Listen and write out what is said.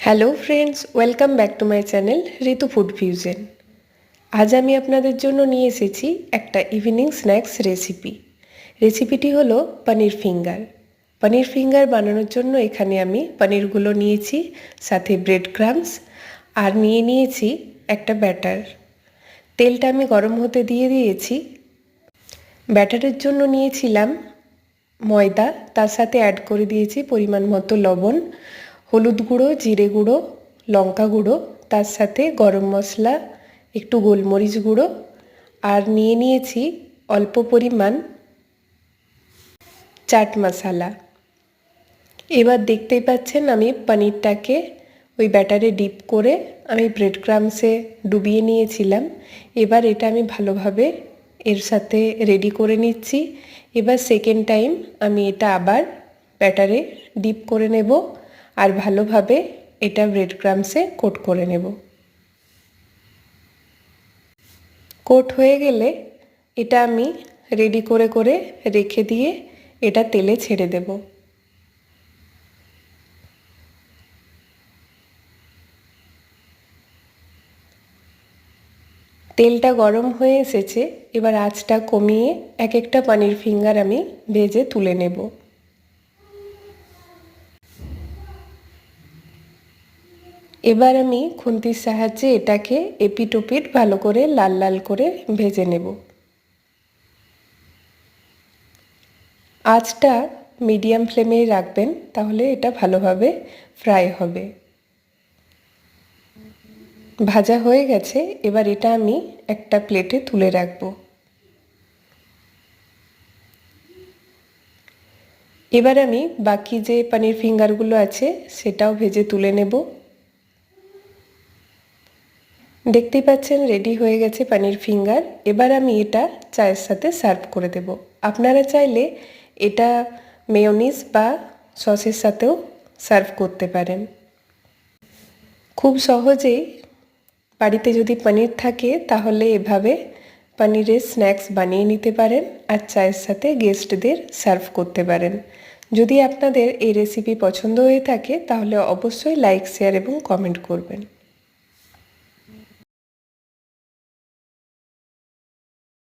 Hello friends, welcome back to my channel Ritu food fusion. আজ আমি আপনাদের জন্য নিয়ে এসেছি একটা ইভিনিং স্ন্যাক্স রেসিপিটি হলো পনির ফিঙ্গার। পনির ফিঙ্গার বানানোর জন্য এখানে আমি পনিরগুলো নিয়েছি, সাথে ব্রেড ক্রাম্বস আর নিয়েছি একটা ব্যাটার। তেলটা আমি গরম হতে দিয়ে দিয়েছি। ব্যাটারের জন্য নিয়েছিলাম ময়দা, তার সাথে অ্যাড করে দিয়েছি পরিমাণ মতো লবণ, হলুদ গুঁড়ো, জিরে গুঁড়ো, লঙ্কা গুঁড়ো, তার সাথে গরম মশলা, একটু গোলমরিচ গুঁড়ো আর নিয়েছি অল্প পরিমাণ চাট মশলা। এবার দেখতেই পাচ্ছেন আমি পনিরটাকে ওই ব্যাটারে ডিপ করে আমি ব্রেড ক্রাম্বসে ডুবিয়ে নিয়েছিলাম। এবার এটা আমি ভালোভাবে এর সাথে রেডি করে নিচ্ছি। এবার সেকেন্ড টাইম আমি এটা আবার ব্যাটারে ডিপ করে নেব আর ভালোভাবে এটা ব্রেড ক্রাম্বসে কোট করে নেব। কোট হয়ে গেলে এটা আমি রেডি করে রেখে দিয়ে এটা তেলে ছেড়ে দেব। তেলটা গরম হয়ে এসেছে, এবার আঁচটা কমিয়ে এক একটা পনির ফিঙ্গার আমি ভেজে তুলে নেব। এবার আমি খুন্তির সাহায্যে এটাকে এপিট ওপিট ভালো করে লাল লাল করে ভেজে নেব। আঁচটা মিডিয়াম ফ্লেমেই রাখবেন, তাহলে এটা ভালোভাবে ফ্রাই হবে। ভাজা হয়ে গেছে, এবার এটা আমি একটা প্লেটে তুলে রাখব। এবার আমি বাকি যে পনির ফিঙ্গারগুলো আছে সেটাও ভেজে তুলে নেব। দেখতেই পাচ্ছেন রেডি হয়ে গেছে পনির ফিঙ্গার। এবার আমি এটা চায়ের সাথে সার্ভ করে দেব। আপনারা চাইলে এটা মেয়োনিজ বা সসের সাথেও সার্ভ করতে পারেন। খুব সহজেই বাড়িতে যদি পনির থাকে তাহলে এভাবে পনিরের স্ন্যাক্স বানিয়ে নিতে পারেন আর চায়ের সাথে গেস্টদের সার্ভ করতে পারেন। যদি আপনাদের এই রেসিপি পছন্দ হয়ে থাকে তাহলে অবশ্যই লাইক, শেয়ার এবং কমেন্ট করবেন।